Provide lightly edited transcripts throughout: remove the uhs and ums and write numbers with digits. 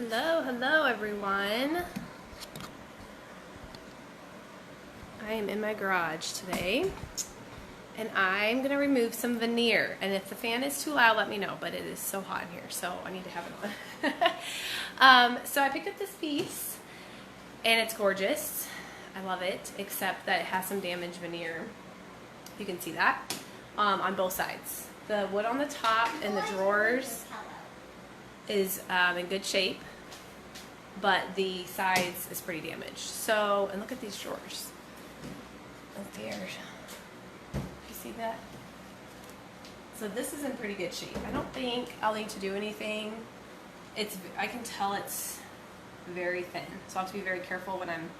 Hello everyone. I am in my garage today and I'm gonna remove some veneer, and if the fan is too loud let me know, but it is so hot in here so I need to have it on. So I picked up this piece and it's gorgeous. I love it, except that it has some damaged veneer. You can see that on both sides. The wood on the top and the drawers is in good shape, but the sides is pretty damaged. So, and look at these drawers. Right there. You see that? So this is in pretty good shape. I don't think I'll need to do anything. I can tell it's very thin, so I'll have to be very careful when I'm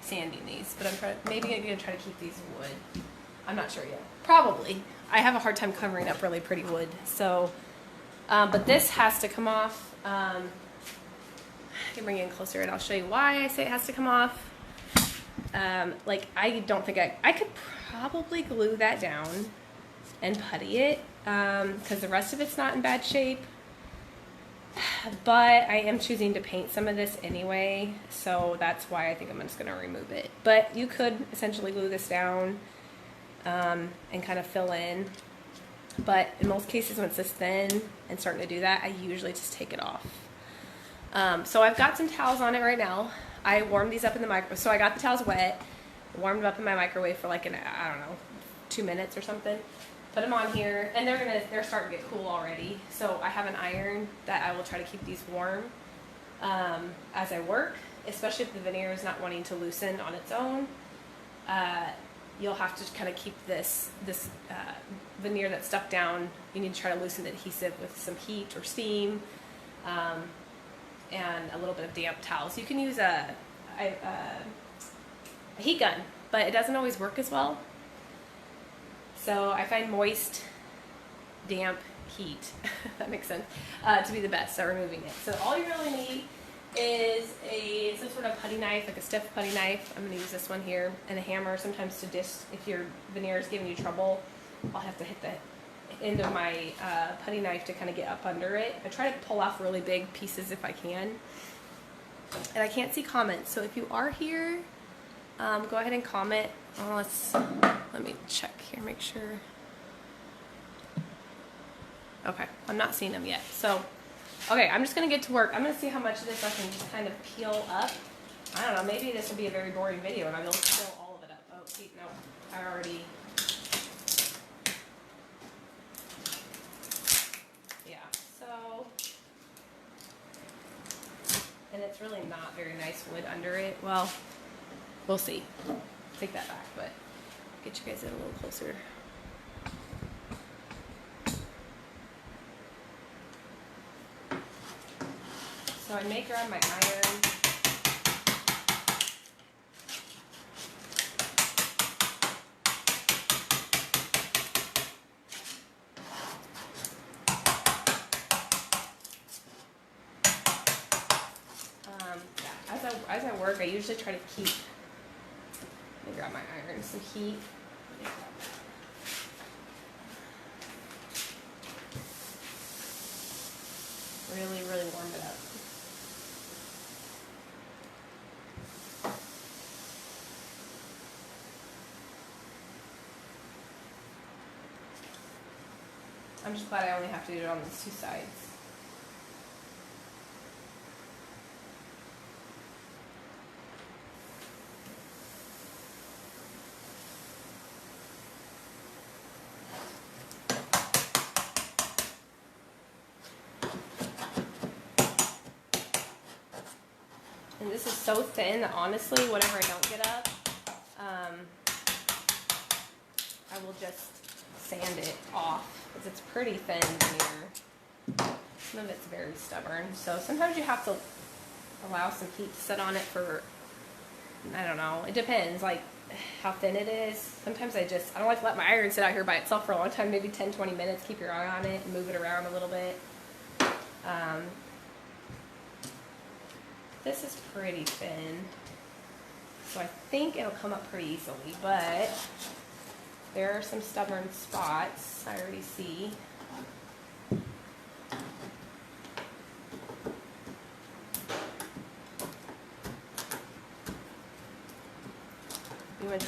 sanding these. But maybe I'm gonna try to keep these wood. I'm not sure yet. Probably. I have a hard time covering up really pretty wood. So, but this has to come off. I can bring it in closer and I'll show you why I say it has to come off. Like I don't think I could probably glue that down and putty it, because the rest of it's not in bad shape. But I am choosing to paint some of this anyway, so that's why I think I'm just gonna remove it. But you could essentially glue this down and kind of fill in. But in most cases, when it's this thin and starting to do that, I usually just take it off. So I've got some towels on it right now. I warmed these up in the microwave. So I got the towels wet, warmed them up in my microwave for like I don't know, 2 minutes or something. Put them on here, and they're starting to get cool already. So I have an iron that I will try to keep these warm as I work, especially if the veneer is not wanting to loosen on its own. You'll have to kind of keep this veneer that's stuck down. You need to try to loosen the adhesive with some heat or steam, and a little bit of damp towels. You can use a heat gun, but it doesn't always work as well. So I find moist, damp heat, that makes sense, to be the best at removing it. So all you really need is some sort of putty knife, like a stiff putty knife. I'm going to use this one here, and a hammer. Sometimes to if your veneer is giving you trouble, I'll have to hit the end of my putty knife to kind of get up under it. I try to pull off really big pieces if I can. And I can't see comments, so if you are here, go ahead and comment. Oh, let me check here, make sure. Okay, I'm not seeing them yet. So, okay, I'm just going to get to work. I'm going to see how much of this I can just kind of peel up. I don't know, maybe this will be a very boring video and I will peel all of it up. Oh, see, no, I already... Yeah, so... And it's really not very nice wood under it. Well, we'll see. Take that back, but get you guys in a little closer. So I may grab my iron. As I work, I usually try to keep. Let me grab my iron, some heat. Really, really warm it up. I'm just glad I only have to do it on these two sides. And this is so thin that honestly, whatever I don't get up, I will just sand it off, because it's pretty thin veneer. Some of it's very stubborn, so sometimes you have to allow some heat to sit on it for, I don't know, it depends, like how thin it is. Sometimes I don't like to let my iron sit out here by itself for a long time, maybe 10-20 minutes, keep your eye on it and move it around a little bit. This is pretty thin, so I think it'll come up pretty easily, but there are some stubborn spots I already see.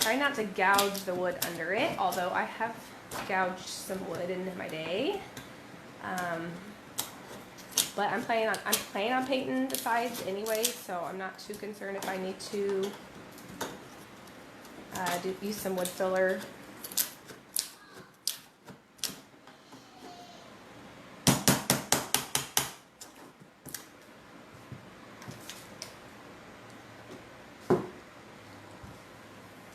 Try not to gouge the wood under it, although I have gouged some wood in my day. But I'm planning on painting the sides anyway, so I'm not too concerned if I need to use some wood filler.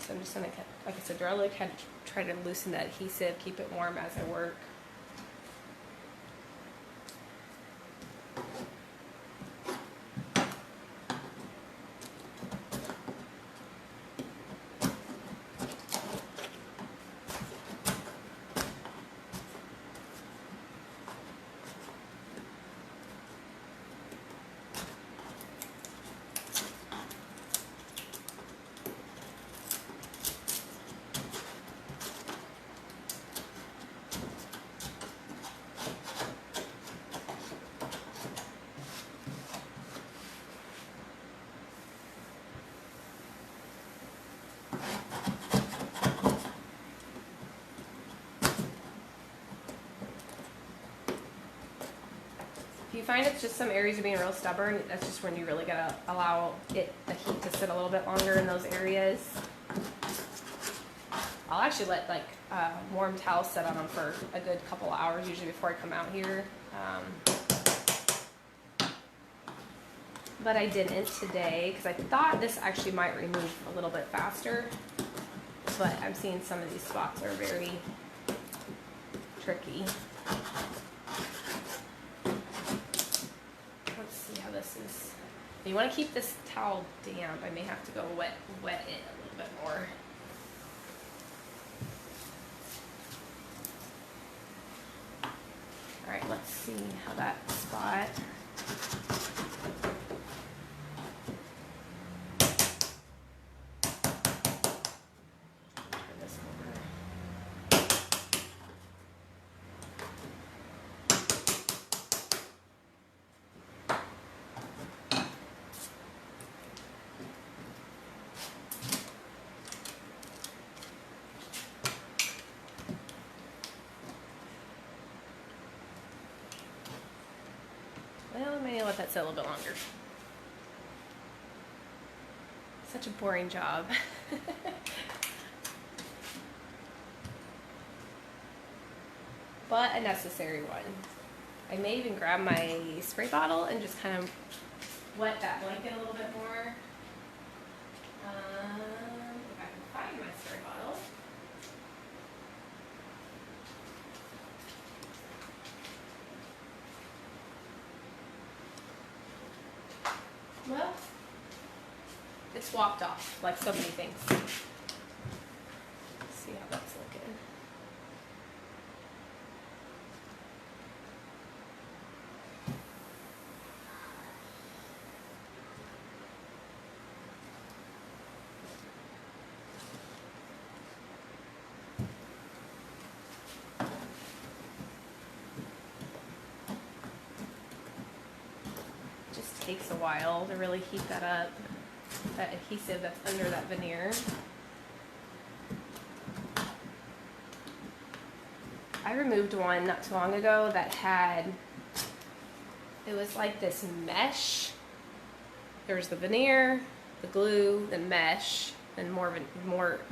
So I'm just gonna, like I said, really kind of try to loosen that adhesive, keep it warm as I work. If you find it's just some areas are being real stubborn, that's just when you really gotta allow the heat to sit a little bit longer in those areas. I'll actually let like warm towels sit on them for a good couple of hours usually before I come out here. But I didn't today because I thought this actually might remove a little bit faster. But I'm seeing some of these spots are very tricky. Let's see how this is. If you want to keep this towel damp, I may have to go wet it a little bit more. All right, let's see how that spot. Turn this over. Well, I may let that sit a little bit longer. Such a boring job. But a necessary one. I may even grab my spray bottle and just kind of wet that blanket a little bit more. If I can find my spray bottle. Well, it swapped off like so many things. Let's see how that's looking. Just takes a while to really heat that up, that adhesive that's under that veneer. I removed one not too long ago that had, it was like this mesh. There was the veneer, the glue, the mesh, and more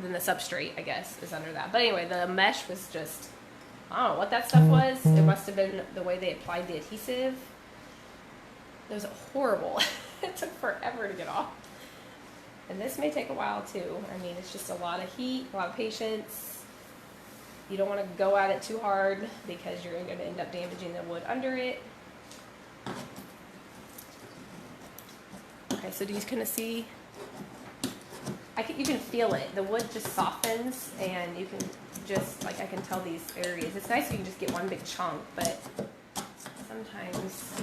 than the substrate, I guess, is under that. But anyway, the mesh was just, I don't know what that stuff was. It must have been the way they applied the adhesive. It was horrible. It took forever to get off. And this may take a while too. I mean, it's just a lot of heat, a lot of patience. You don't want to go at it too hard because you're going to end up damaging the wood under it. Okay, so do you kind of see? You can feel it. The wood just softens, and you can just, like, I can tell these areas. It's nice if you can just get one big chunk, but sometimes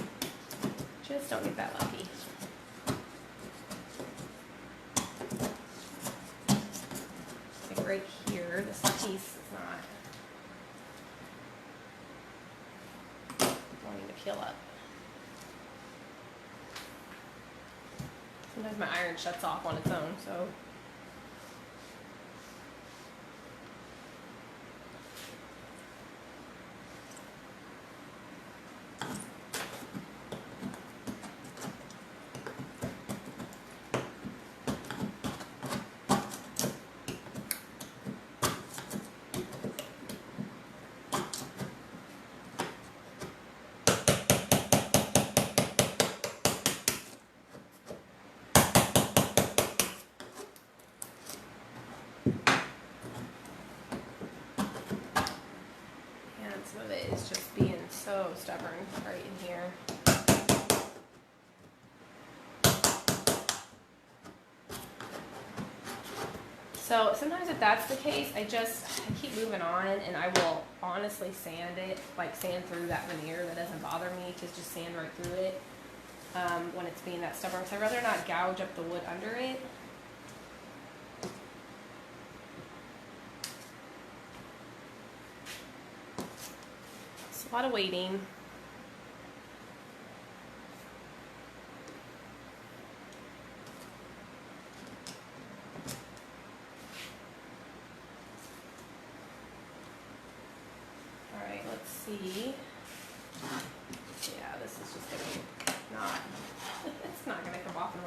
just don't get that lucky. Like right here, this piece is not wanting to peel up. Sometimes my iron shuts off on its own, so some of it is just being so stubborn right in here. So sometimes if that's the case, I keep moving on, and I will honestly sand it, like sand through that veneer. That doesn't bother me to just sand right through it when it's being that stubborn. So I'd rather not gouge up the wood under it. It's a lot of waiting. Let's see. Yeah, this is just gonna not. It's not gonna come off in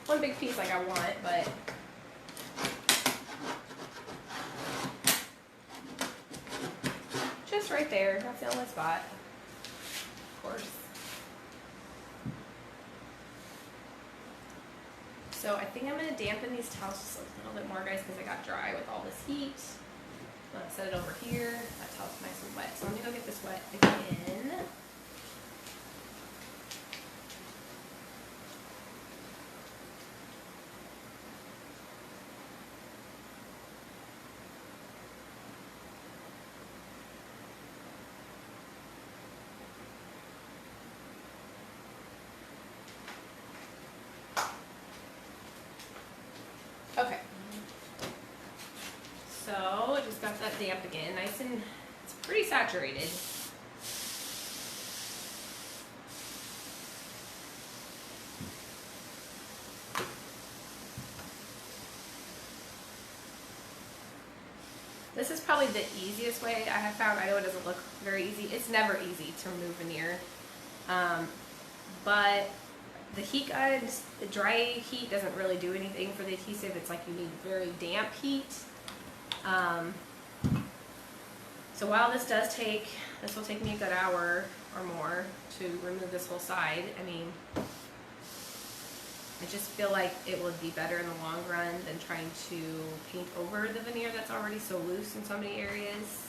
one big piece like I want, but just right there. That's the only spot. Of course. So I think I'm gonna dampen these towels just a little bit more, guys, because I got dry with all this heat. I'm gonna set it over here. That towel's nice and wet. So I'm gonna go get this wet again. Okay. So I just got that damp again, nice and it's pretty saturated. This is probably the easiest way I have found. I know it doesn't look very easy. It's never easy to remove veneer. But the heat gun, the dry heat doesn't really do anything for the adhesive. It's like you need very damp heat. So while this will take me a good hour or more to remove this whole side. I mean, I just feel like it would be better in the long run than trying to paint over the veneer that's already so loose in so many areas.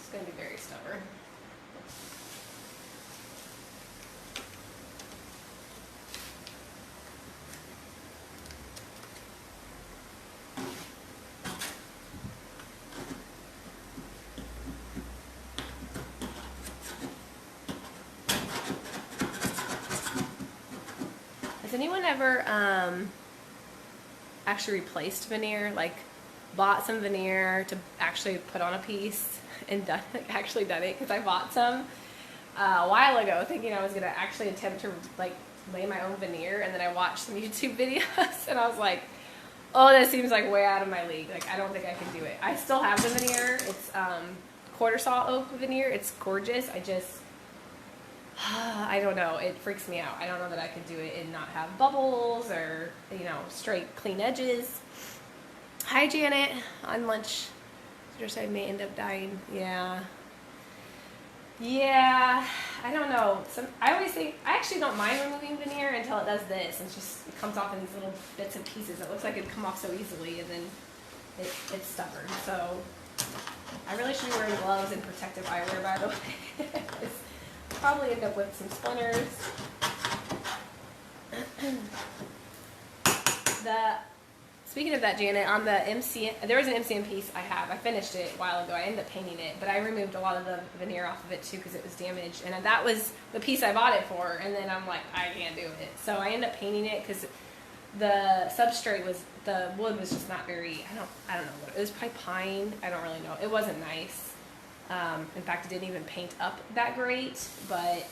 It's going to be very stubborn. Has anyone ever actually replaced veneer, like bought some veneer to actually put on a piece and actually done it? Because I bought some a while ago thinking I was going to actually attempt to like lay my own veneer, and then I watched some YouTube videos and I was like, oh, this seems like way out of my league. Like, I don't think I can do it. I still have the veneer. It's quarter saw oak veneer. It's gorgeous. I don't know. It freaks me out. I don't know that I could do it and not have bubbles or, you know, straight clean edges. Hi, Janet. On lunch. I may end up dying. Yeah. Yeah. I don't know. I always think, I actually don't mind removing veneer until it does this. It comes off in these little bits and pieces. It looks like it'd come off so easily, and then it's stubborn. So I really should be wearing gloves and protective eyewear, by the way. Probably end up with some splinters. Speaking of that, Janet, on the MCM, there was an MCM piece I finished it a while ago. I ended up painting it, but I removed a lot of the veneer off of it too because it was damaged, and that was the piece I bought it for. And then I'm like, I can't do it, so I ended up painting it because the substrate the wood was just not very. I don't know what it was. Probably pine. I don't really know. It wasn't nice. In fact, it didn't even paint up that great, but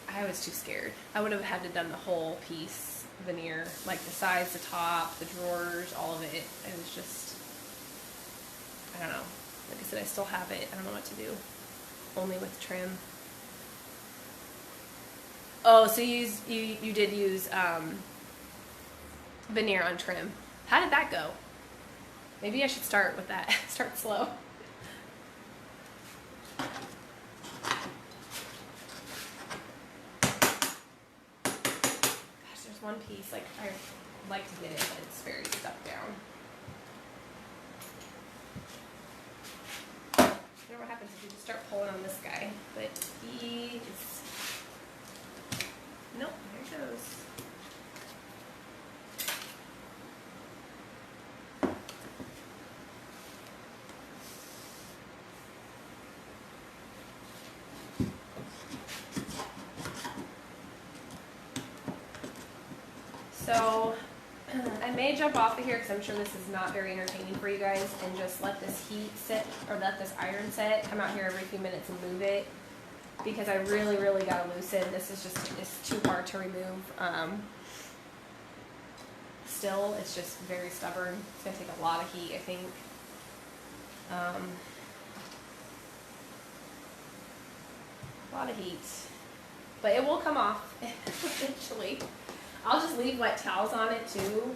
I was too scared. I would have had to done the whole piece veneer, like the sides, the top, the drawers, all of it. It was just, I don't know. Like I said, I still have it. I don't know what to do. only with trim. Oh, so you did use veneer on trim. How did that go? Maybe I should start with that. Start slow. Gosh, there's one piece, like, I like to get it, but it's very stuck down. I don't know what happens if you just start pulling on this guy, but he is... Nope, there it goes. So I may jump off of here because I'm sure this is not very entertaining for you guys, and just let this heat sit, or let this iron set, come out here every few minutes and move it, because I really got to loosen. This is just, it's too hard to remove. Still, it's just very stubborn. It's going to take a lot of heat, I think. A lot of heat. But it will come off eventually. I'll just leave wet towels on it too.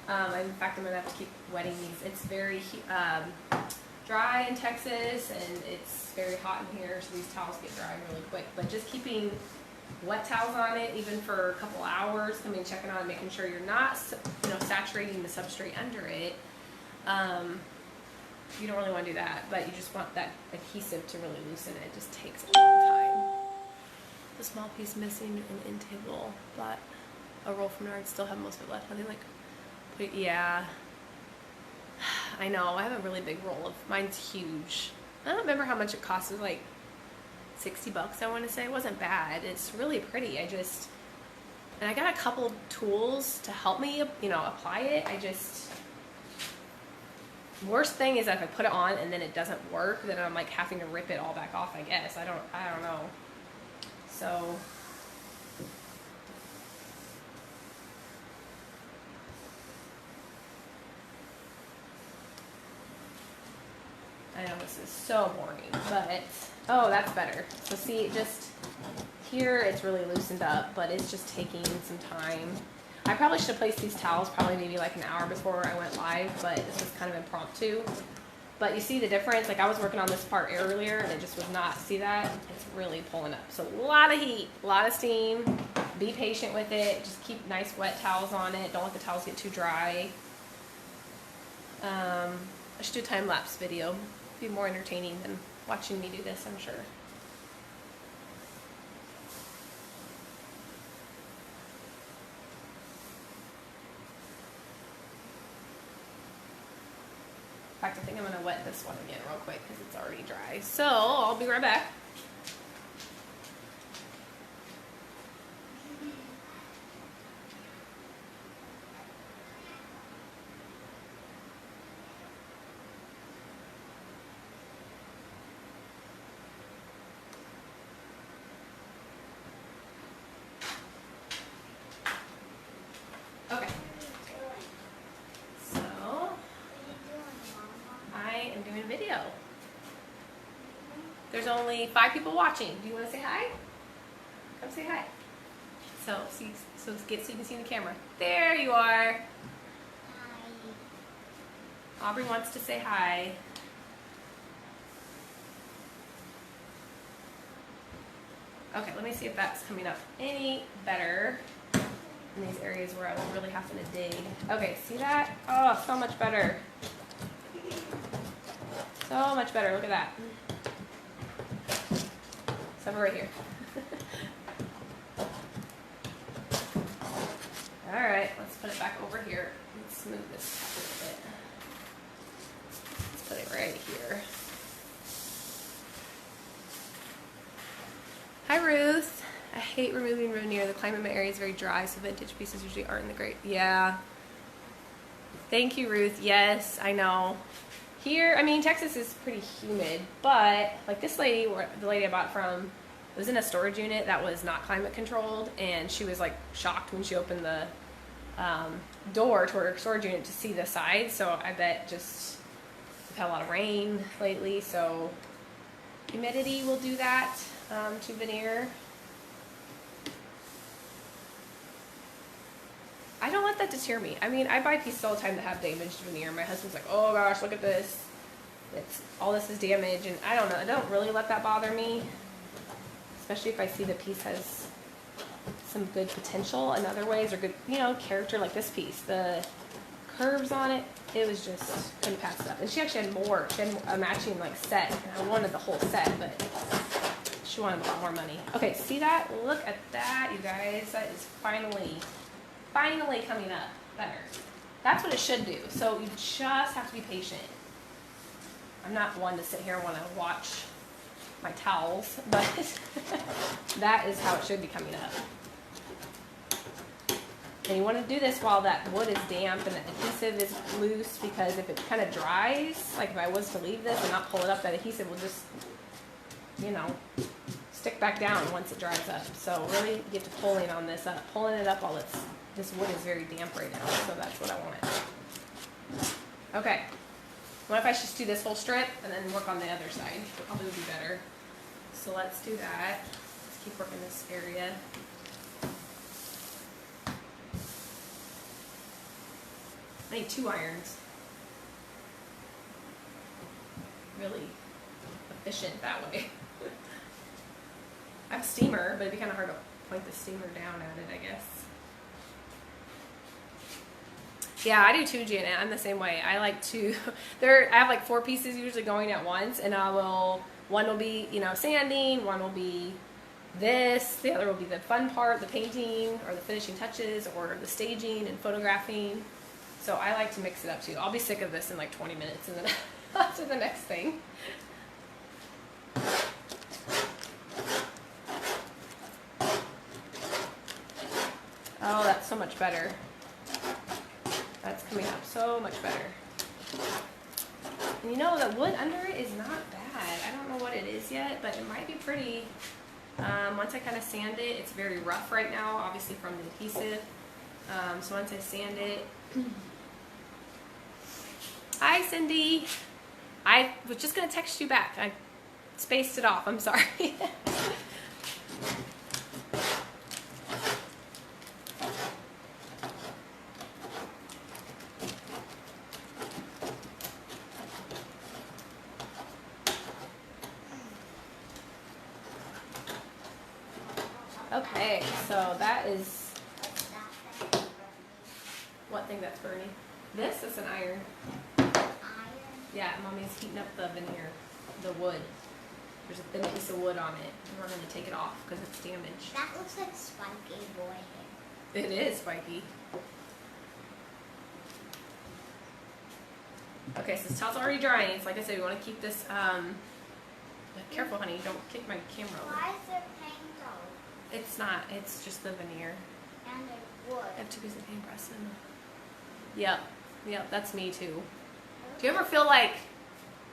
In fact, I'm going to have to keep wetting these. It's very dry in Texas, and it's very hot in here, so these towels get dry really quick. But just keeping wet towels on it, even for a couple hours, coming checking on it, making sure you're not, saturating the substrate under it. You don't really want to do that, but you just want that adhesive to really loosen it. It just takes a long time. The small piece missing an end table, but a roll from Nard, still have most of it left. I think yeah. I know, I have a really big roll of, mine's huge. I don't remember how much it cost. It was like 60 bucks, I want to say. It wasn't bad. It's really pretty. And I got a couple of tools to help me, apply it. Worst thing is that if I put it on and then it doesn't work, then I'm like having to rip it all back off, I guess. I don't know. So I know this is so boring, but oh, that's better. So see, just here it's really loosened up, but it's just taking some time. I probably should have placed these towels probably maybe like an hour before I went live, but this was kind of impromptu. But you see the difference? Like I was working on this part earlier and it just was not, see that? It's really pulling up. So a lot of heat, a lot of steam. Be patient with it. Just keep nice wet towels on it. Don't let the towels get too dry. I should do a time-lapse video. Be more entertaining than watching me do this, I'm sure. In fact, I think I'm going to wet this one again real quick because it's already dry. So I'll be right back. Okay. So I am doing a video. There's only 5 people watching. Do you want to say hi? Come say hi. So you can see in the camera. There you are. Hi. Aubrey wants to say hi. Okay, let me see if that's coming up any better in these areas where I was really having to dig. Okay, see that? Oh, so much better. So much better. Look at that. So right here. All right, let's put it back over here. Let's smooth this up a little bit. Let's put it right here. Hi, Ruth. I hate removing veneer. The climate in my area is very dry, so vintage pieces usually aren't in the great. Yeah. Thank you, Ruth. Yes, I know. Here, I mean, Texas is pretty humid, but like this lady, the lady I bought from, was in a storage unit that was not climate controlled, and she was like shocked when she opened the door to her storage unit to see the sides. So I bet just we've had a lot of rain lately, so Humidity will do that to veneer. I don't let that deter me. I mean, I buy pieces all the time that have damaged veneer. My husband's like, oh gosh, look at this. All this is damaged, and I don't know. I don't really let that bother me, especially if I see the piece has some good potential in other ways, or good, you know, character, like this piece. The curves on it, it was just, couldn't pass it up. And she actually had more. She had a matching like set, and I wanted the whole set, but she wanted a lot more money. Okay, see that? Look at that, you guys. That is finally coming up better. That's what it should do. So you just have to be patient. I'm not one to sit here and want to watch my towels, but that is how it should be coming up. And you want to do this while that wood is damp and the adhesive is loose, because if it kind of dries, like if I was to leave this and not pull it up, that adhesive will just, you know, stick back down once it dries up. So really get to pulling on this up, pulling it up while this wood is very damp right now, so that's what I want. Okay. What if I just do this whole strip and then work on the other side? It probably would be better. So let's do that. Let's keep working this area. I need 2 irons. Really efficient that way. I have a steamer, but it'd be kind of hard to point the steamer down at it, I guess. Yeah, I do too, Janet. I'm the same way. I like to, I have like 4 pieces usually going at once, and one will be, you know, sanding, one will be this, the other will be the fun part, the painting, or the finishing touches, or the staging and photographing. So I like to mix it up too. I'll be sick of this in like 20 minutes and then on to the next thing. Oh, that's so much better. That's coming up so much better. And you know, the wood under it is not bad. I don't know what it is yet, but it might be pretty. Once I kind of sand it, it's very rough right now, obviously from the adhesive. So once I sand it... Hi, Cindy. I was just going to text you back. I spaced it off. I'm sorry. Okay, so that is... What thing that's burning? This is an iron. Yeah, Mommy's heating up the veneer, the wood. There's a thin piece of wood on it, and we're going to take it off because it's damaged. That looks like spiky boy hair. It is spiky. Okay, so this towel's already drying. So like I said, we want to keep this, careful honey, don't kick my camera over. Why is there paint on? It's not, it's just the veneer. And there's wood. I have 2 pieces of paintbrush in them. Yep, that's me too. Do you ever feel like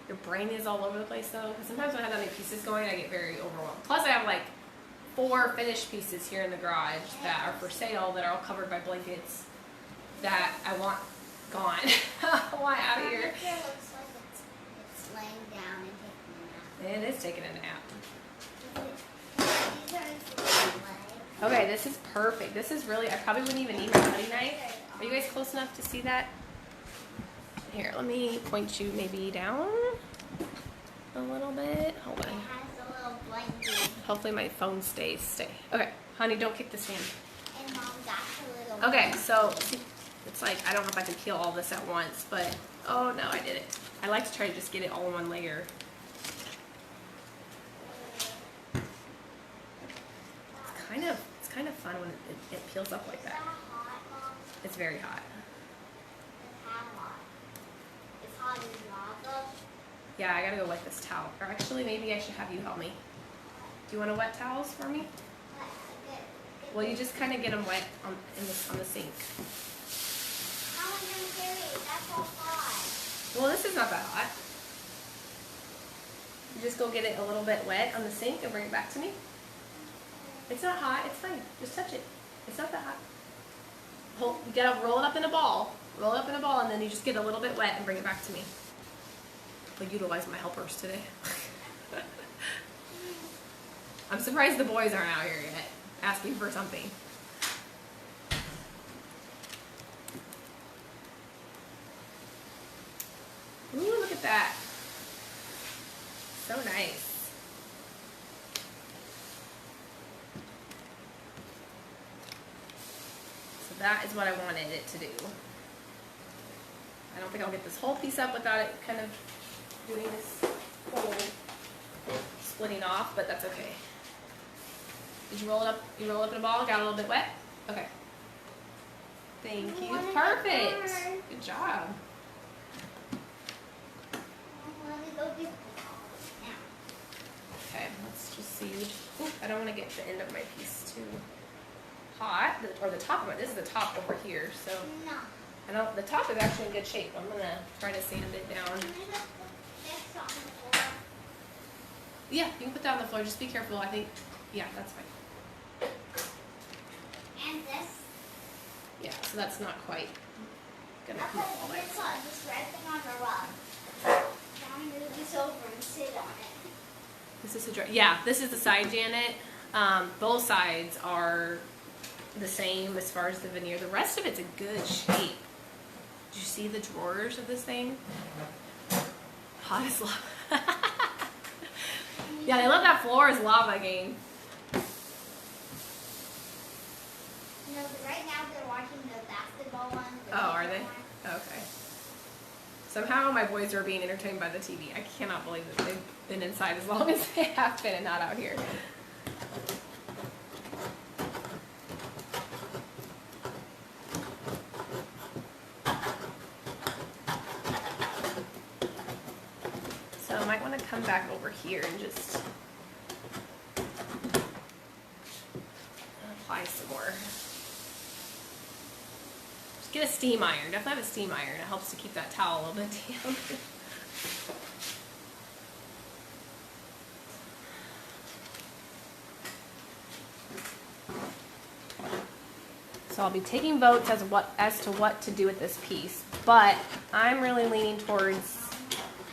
your brain is all over the place though? Because sometimes when I have that many pieces going, I get very overwhelmed. Plus I have like 4 finished pieces here in the garage that are for sale that are all covered by blankets that I want gone. I want out of here. It looks like it's laying down and taking a nap. It is taking a nap. These are his legs. Okay, this is perfect. This is really, I probably wouldn't even need my cutting knife. Are you guys close enough to see that? Here, let me point you maybe down a little bit. Hold on. It has a little blanket. Hopefully my phone stays. Okay, honey, don't kick the stand. And Mom got a little Okay, so it's like, I don't know if I can peel all this at once, but, oh no, I did it. I like to try to just get it all in one layer. It's kind of fun when it peels up like Is that. that hot, Mom? It's very hot. It's hot. It's hot as lava. Yeah, I gotta go wet this towel. Or actually, maybe I should have you help me. Do you want to wet towels for me? Well, you just kind of get them wet on the sink. How am I going to carry it? That's all hot. Well, this is not that hot. You just go get it a little bit wet on the sink and bring it back to me. It's not hot. It's fine. Just touch it. It's not that hot. You gotta roll it up in a ball. Roll it up in a ball, and then you just get a little bit wet and bring it back to me. I'll utilize my helpers today. I'm surprised the boys aren't out here yet asking for something. Ooh, look at that. So nice. So that is what I wanted it to do. I don't think I'll get this whole piece up without it kind of doing this whole splitting off, but that's okay. Did you roll it up? You roll it up in a ball? Got a little bit wet? Okay. Thank you. Perfect. Good job. Okay, let's just see. Ooh, I don't want to get the end of my piece too hot, or the top of it. This is the top over here, so I don't. The top is actually in good shape. I'm gonna try to sand it down. Yeah, you can put that on the floor. Just be careful. I think. Yeah, that's fine. And this. Yeah, so that's not quite gonna I come up all put the way. this red thing on the rug. Now I'm gonna move this over and sit on it. This is this is the side Janet. Both sides are the same as far as the veneer. The rest of it's in good shape. Did you see the drawers of this thing? Hot as lava. Yeah, they love that floor is lava game. You know, right now they're watching the basketball one. Oh, are they? Okay. Somehow my boys are being entertained by the TV. I cannot believe that they've been inside as long as they have been and not out here. So I might want to come back over here and just apply some more. Just get a steam iron. Definitely have a steam iron. It helps to keep that towel a little bit damp. So I'll be taking votes as to what to do with this piece, but I'm really leaning towards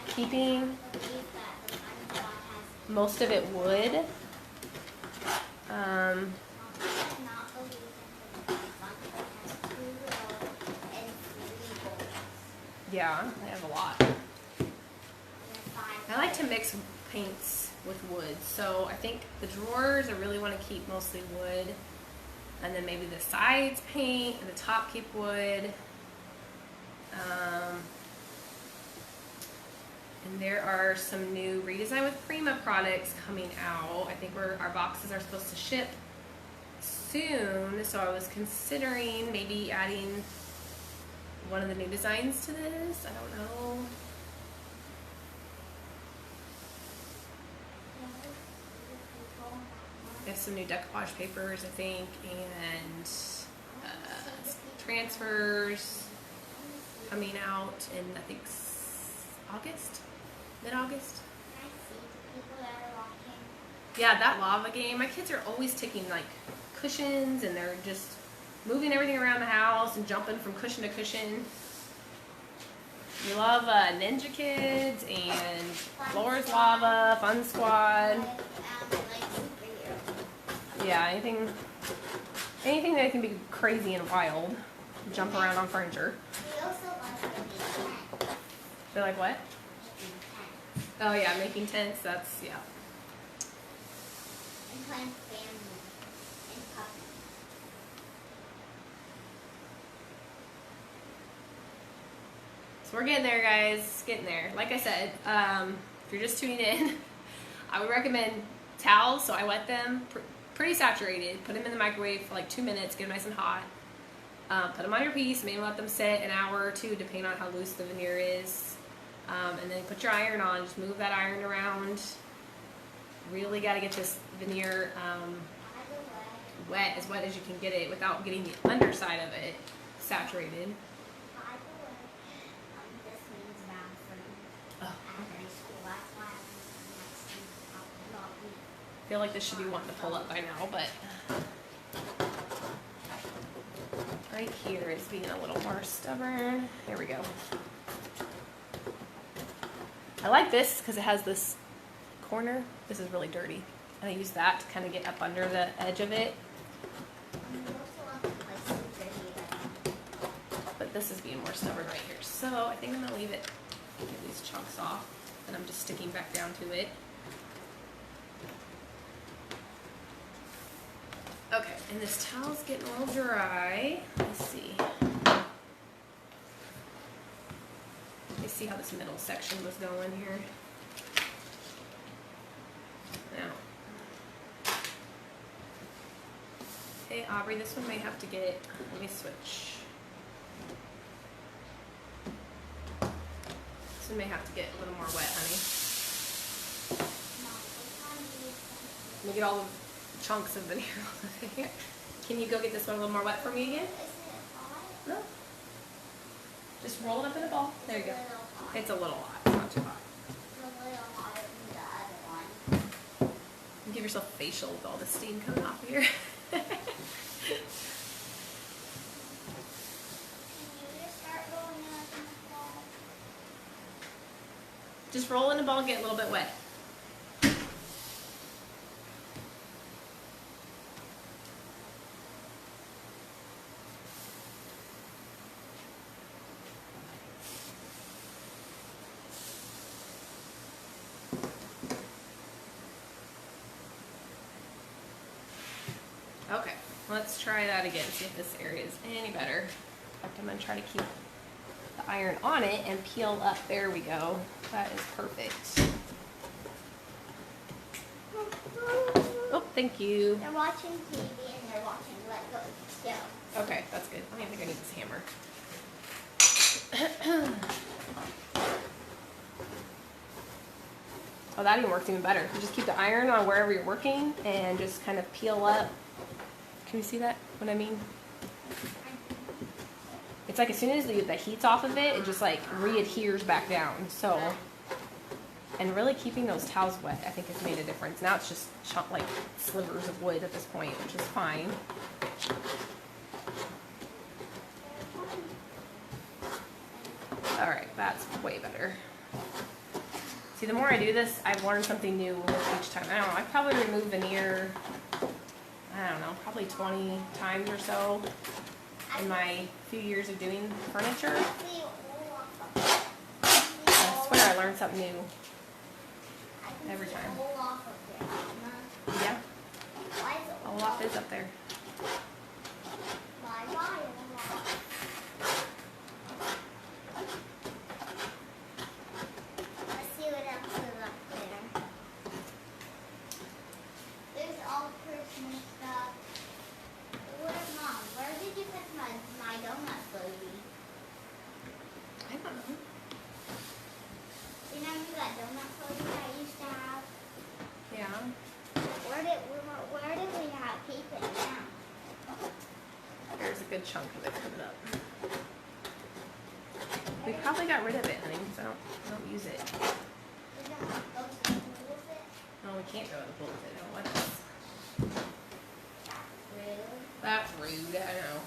keeping most of it wood. Yeah, I have a lot. I like to mix paints with wood, so I think the drawers I really want to keep mostly wood, and then maybe the sides paint and the top keep wood. And there are some new Redesign with Prima products coming out. I think our boxes are supposed to ship soon, so I was considering maybe adding one of the new designs to this. I don't know. They have some new decoupage papers, I think, and transfers coming out in, I think, August? Mid-August? Yeah, that lava game. My kids are always taking, like, cushions, and they're just moving everything around the house and jumping from cushion to cushion. We love Ninja Kids and Floor's Lava, Fun Squad. Yeah, anything that can be crazy and wild. Jump around on furniture. They're like what? Oh yeah, making tents. That's yeah. And playing family and puppy. So we're getting there, guys. Getting there. Like I said, if you're just tuning in, I would recommend towels. So I wet them, pretty saturated. Put them in the microwave for like 2 minutes. Get them nice and hot. Put them on your piece. Maybe let them sit an hour or two, depending on how loose the veneer is. And then put your iron on. Just move that iron around. Really got to get this veneer wet as you can get it without getting the underside of it saturated. This means bathroom. Oh, Elementary school. That's why I feel like this should be wanting to pull up by now, but right here is being a little more stubborn. There we go. I like this because it has this corner. This is really dirty. And I use that to kind of get up under the edge of it. But this is being more stubborn right here. So I think I'm gonna leave it, get these chunks off, and I'm just sticking back down to it. Okay, and this towel's getting a little dry. Let's see. Let's see how this middle section was going here. Now. Hey Aubrey, this one may have to get, let me switch. This one may have to get a little more wet, honey. Let me get all the chunks of veneer over here. Can you go get this one a little more wet for me again? No. Just roll it up in a ball. There you go. It's a little hot. It's not too hot. Give yourself a facial with all the steam coming off of here. Can you just start rolling it up in the ball? Just roll in the ball and get a little bit wet. Okay, let's try that again, see if this area is any better. In fact, I'm going to try to keep the iron on it and peel up. There we go. That is perfect. Oh, thank you. They're watching TV and they're watching Let Go Go. Okay, that's good. I don't even think I need this hammer. Oh, that even works even better. You just keep the iron on wherever you're working and just kind of peel up. Can you see that? What I mean? It's like as soon as the heat's off of it, it just like re-adheres back down. So, and really keeping those towels wet, I think has made a difference. Now it's just like slivers of wood at this point, which is fine. All right, that's way better. See, the more I do this, I've learned something new each time. I don't know, I've probably removed veneer, I don't know, probably 20 times or so in my few years of doing furniture. I swear I learned something new every time. Yeah, Olaf is up there. Let's see what else is up there. There's all Christmas stuff. Mom, where did you put my donut floaty? I don't know. Remember that donut floaty I used to have? Yeah. Where did we keep it now? There's a good chunk of it coming up. We probably got rid of it, honey, so I don't use it. We don't go to school with it? No, we can't go to the pool with it. No, what else? Really? That's rude, I know.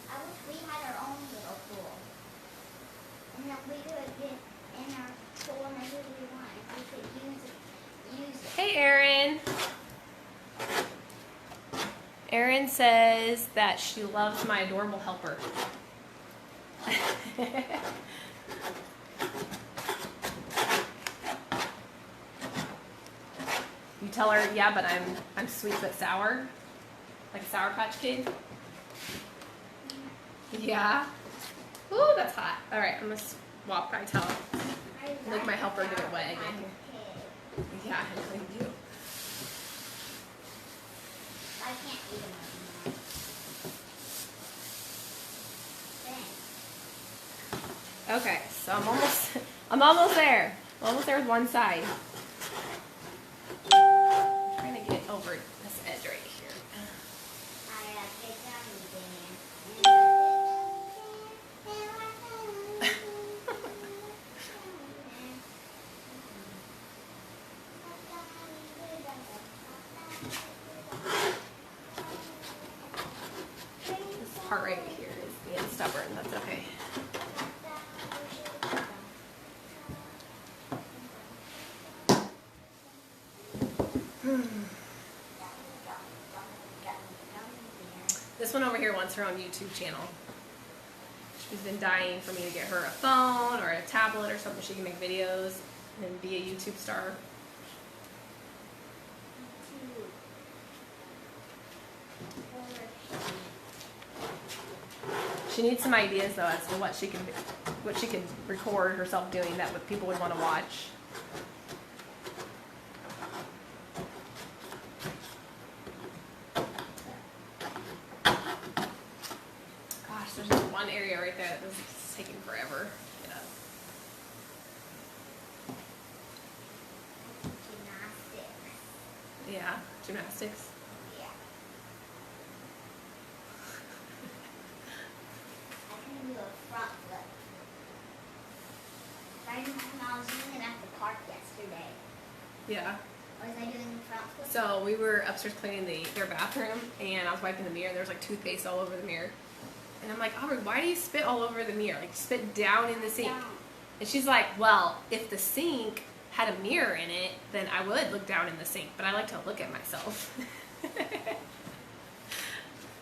I wish we had our own little pool. And that we could get in our pool whenever we want. If we could use it. Hey, Erin. Erin says that she loves my adorable helper. You tell her, yeah, but I'm sweet but sour, like a Sour Patch Kid. Yeah. Ooh, that's hot. All right, I'm gonna swap my towel. Make my helper do it wet again. Yeah, I really do. I can't eat them anymore. Okay, so I'm almost there. I'm almost there with one side. I'm trying to get over this edge right here. Get down again. This part right here is being stubborn. That's okay. This one over here wants her own YouTube channel. She's been dying for me to get her a phone or a tablet or something she can make videos and be a YouTube star. She needs some ideas though as to what she could record herself doing that what people would want to watch. Gosh, there's just one area right there that is taking forever. You know. Gymnastics. Yeah, gymnastics. Yeah. I can do a front flip. When I was doing it at the park yesterday. Yeah. Was I doing the front flip? So we were upstairs cleaning their bathroom, and I was wiping the mirror, and there was like toothpaste all over the mirror. And I'm like, Aubrey, why do you spit all over the mirror? Like, spit down in the sink. Down. And she's like, well, if the sink had a mirror in it, then I would look down in the sink, but I like to look at myself.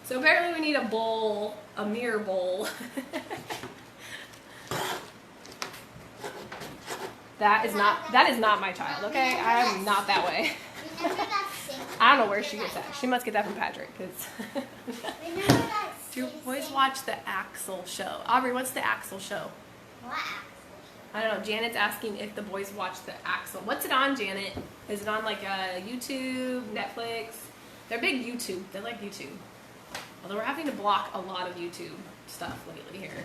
So apparently we need a bowl, a mirror bowl. That is not my child, okay? I am not that way. Remember that sink? I don't know where she gets that. She must get that from Patrick, because Remember that do you sink? boys watch the Axel show? Aubrey, what's the Axel show? What? I don't know. Janet's asking if the boys watch the Axel. What's it on, Janet? Is it on like YouTube, Netflix? They're big YouTube. They like YouTube. Although we're having to block a lot of YouTube stuff lately here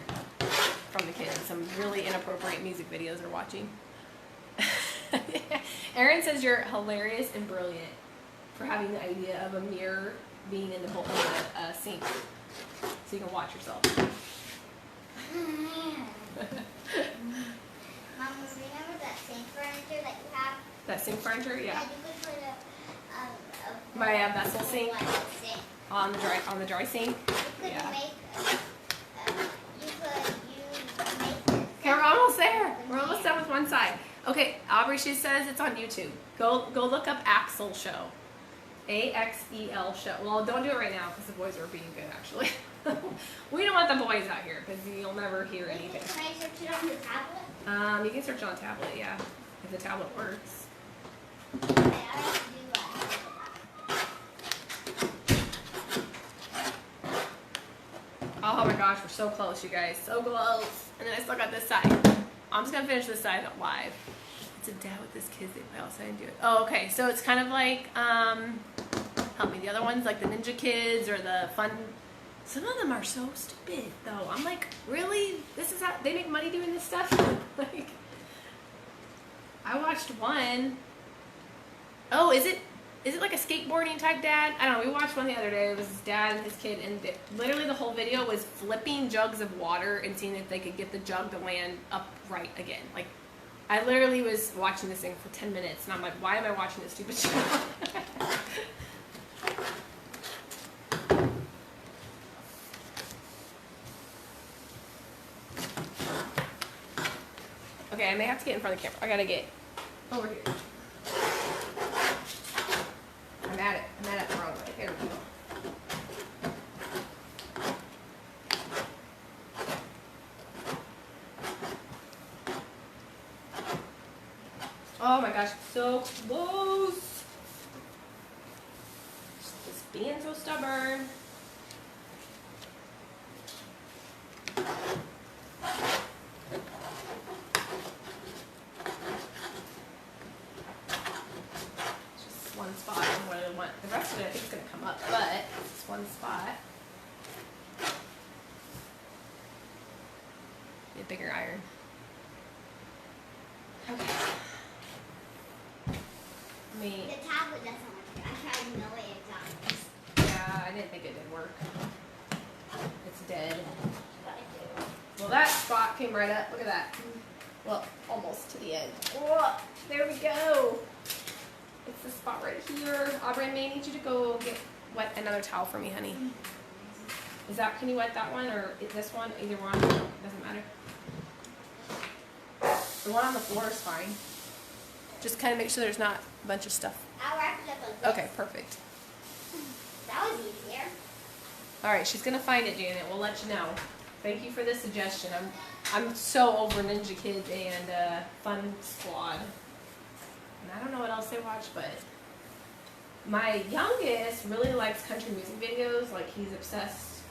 from the kids. Some really inappropriate music videos they're watching. Erin says you're hilarious and brilliant for having the idea of a mirror being in the sink so you can watch yourself. Mom, remember that sink furniture that you have? That sink furniture, yeah. You could put a My vessel sink sink. on the dry sink. You could Yeah. make you make this. Okay, we're almost there. We're almost done with one side. Okay, Aubrey, she says it's on YouTube. Go look up Axel Show. AXEL Show. Well, don't do it right now because the boys are being good, actually. We don't want the boys out here because you'll never hear anything. Can I search it on the tablet? You can search on a tablet, yeah, if the tablet works. Okay, I have to do Oh my gosh, we're so close, you guys. So close. And then I still got this side. I'm just going to finish this side live. It's a dad with his kids. They play outside and do it. Oh, okay. So it's kind of like, help me. The other ones, like the Ninja Kids or the fun. Some of them are so stupid, though. I'm like, really? This is how they make money doing this stuff? Like, I watched one. Oh, is it like a skateboarding type dad? I don't know. We watched one the other day. It was his dad and his kid, and literally the whole video was flipping jugs of water and seeing if they could get the jug to land upright again. Like, I literally was watching this thing for 10 minutes, and I'm like, why am I watching this stupid show? Okay, I may have to get in front of the camera. I gotta get over here. I'm at it the wrong way. There we go. Oh my gosh, so close. Just being so stubborn. Just one spot and what I want. The rest of it I think is going to come up, but it's one spot. Need a bigger iron. Okay. The tablet doesn't work. I tried no way exactly. Yeah, I didn't think it did work. It's dead. Well, that spot came right up. Look at that. Well, almost to the end. Oh, there we go. It's the spot right here. Aubrey, I may need you to go wet another towel for me, honey. Is that, can you wet that one or this one? Either one. Doesn't matter. The one on the floor is fine. Just kind of make sure there's not a bunch of stuff. I'll wrap it up like this. Okay, perfect. That was easier. All right, she's gonna find it, Janet. We'll let you know. Thank you for the suggestion. I'm so over Ninja Kids and Fun Squad. And I don't know what else they watch, but my youngest really likes country music videos. Like, he's obsessed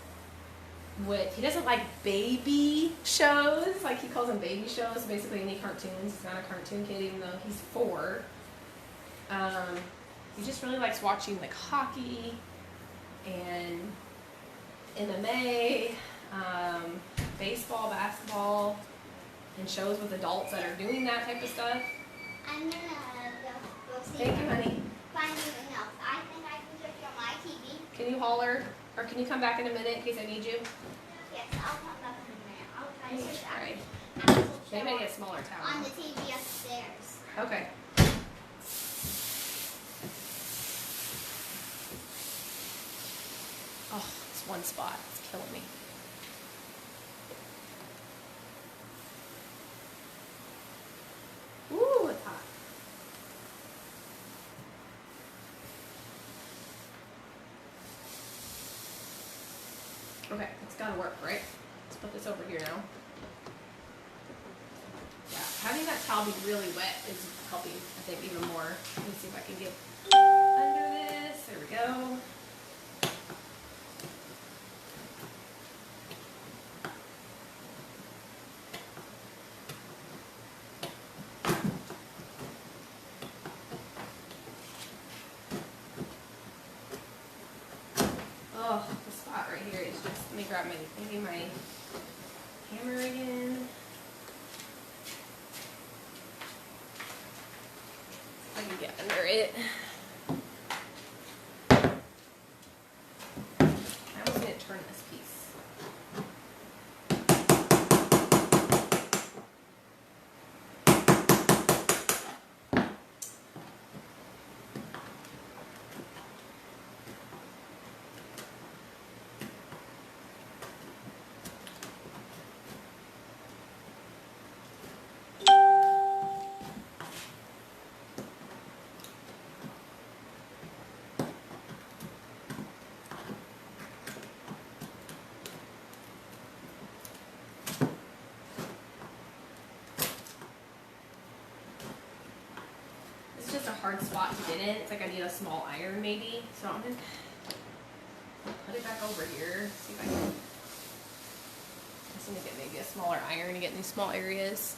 with, he doesn't like baby shows. Like, he calls them baby shows, basically any cartoons. He's not a cartoon kid, even though he's 4. He just really likes watching like hockey and MMA, baseball, basketball, and shows with adults that are doing that type of stuff. I'm gonna go see. Thank you, honey. Find anything else. I think I can switch on my TV. Can you holler, or can you come back in a minute in case I need you? Yes, I'll come back in a minute. I'll try to switch All right. out. Maybe I get a smaller towel. On the TV upstairs. Okay. Oh, it's one spot. It's killing me. Ooh, it's hot. Okay, it's gotta work, right? Let's put this over here now. Yeah, having that towel be really wet is helping, I think, even more. Let me see if I can get under this. There we go. Oh, the spot right here is just, let me grab my hammer again. I can get under it. I almost need to turn this piece. It's just a hard spot to get in. It's like I need a small iron maybe. So I'm gonna put it back over here. See if I can. I just need to get maybe a smaller iron to get in these small areas.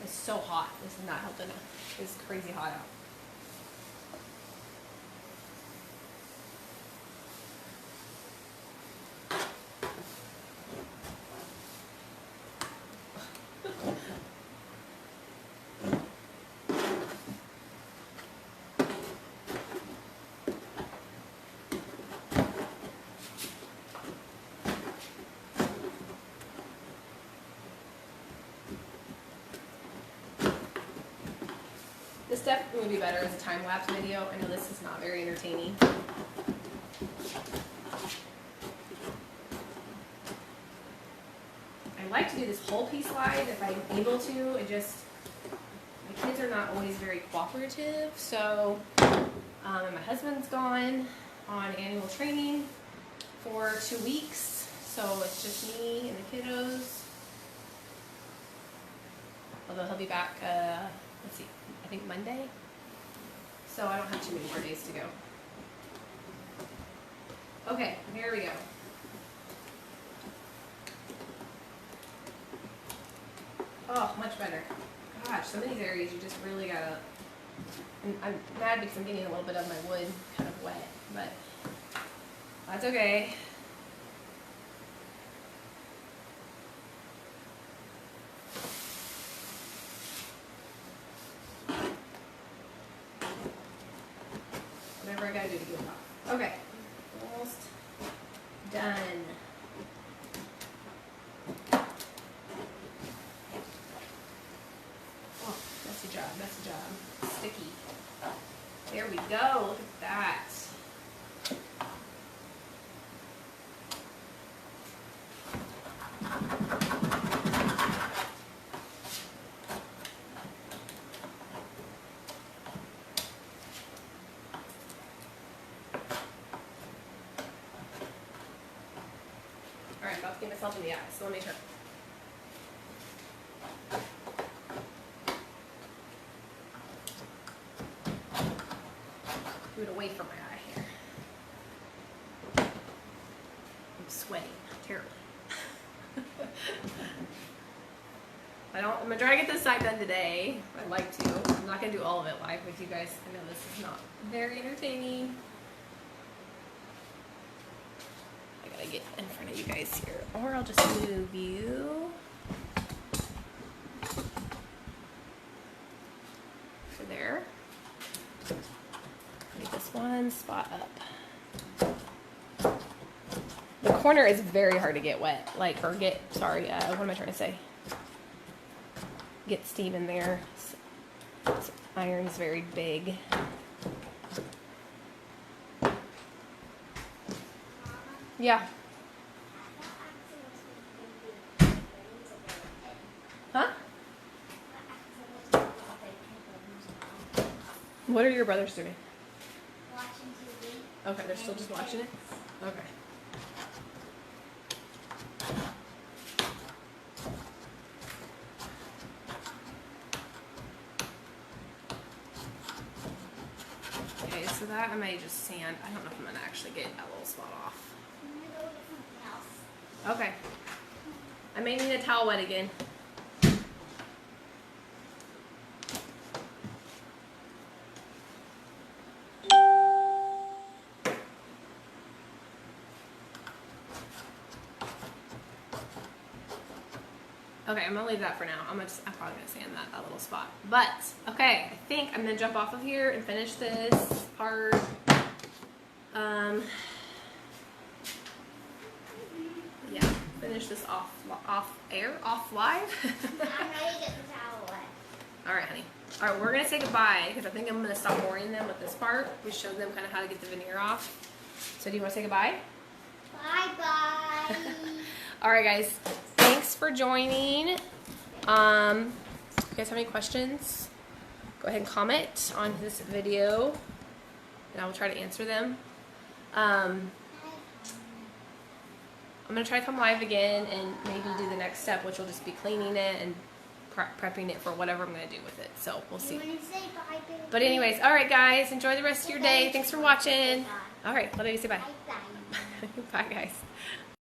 It's so hot. This is not helping. It's crazy hot out. This definitely would be better as a time-lapse video. I know this is not very entertaining. I like to do this whole piece live if I'm able to. It just, my kids are not always very cooperative. So, and my husband's gone on annual training for 2 weeks. So it's just me and the kiddos. Although he'll be back, let's see, I think Monday. So I don't have too many more days to go. Okay, here we go. Oh, much better. Gosh, some of these areas you just really gotta, and I'm mad because I'm getting a little bit of my wood kind of wet, but that's okay. Whatever I gotta do to get it off. Okay, almost done. Oh, messy job, messy job. Sticky. There we go, look at that. about to get myself in the eye, so let me turn. Do it away from my eye here. I'm sweating terribly. I'm gonna try to get this side done today. I'd like to. I'm not gonna do all of it live with you guys. I know this is not very entertaining. I gotta get in front of you guys here, or I'll just move you. So there. Get this one spot up. The corner is very hard to get wet, what am I trying to say? Get steam in there. This iron's very big. Yeah. Huh? What are your brothers doing? Watching TV. Okay, they're still just watching it? Okay. Okay, so that I may just sand. I don't know if I'm going to actually get that little spot off. I'm gonna go get something else. Okay. I may need a towel wet again. Okay, I'm gonna leave that for now. I'm probably gonna sand that little spot. But okay, I think I'm gonna jump off of here and finish this part. Yeah, finish this off live. I'm ready to get the towel wet. All right, honey. All right, we're gonna say goodbye because I think I'm gonna stop boring them with this part. We showed them kind of how to get the veneer off. So do you want to say goodbye? Bye-bye. All right, guys. Thanks for joining. If you guys have any questions, go ahead and comment on this video, and I will try to answer them. I'm gonna try to come live again and maybe do the next step, which will just be cleaning it and prepping it for whatever I'm gonna do with it. So we'll see. You wanna say bye, baby? But anyways, all right, guys. Enjoy the rest of your day. Thanks for watching. All right, let me say bye. Bye-bye. Bye, guys.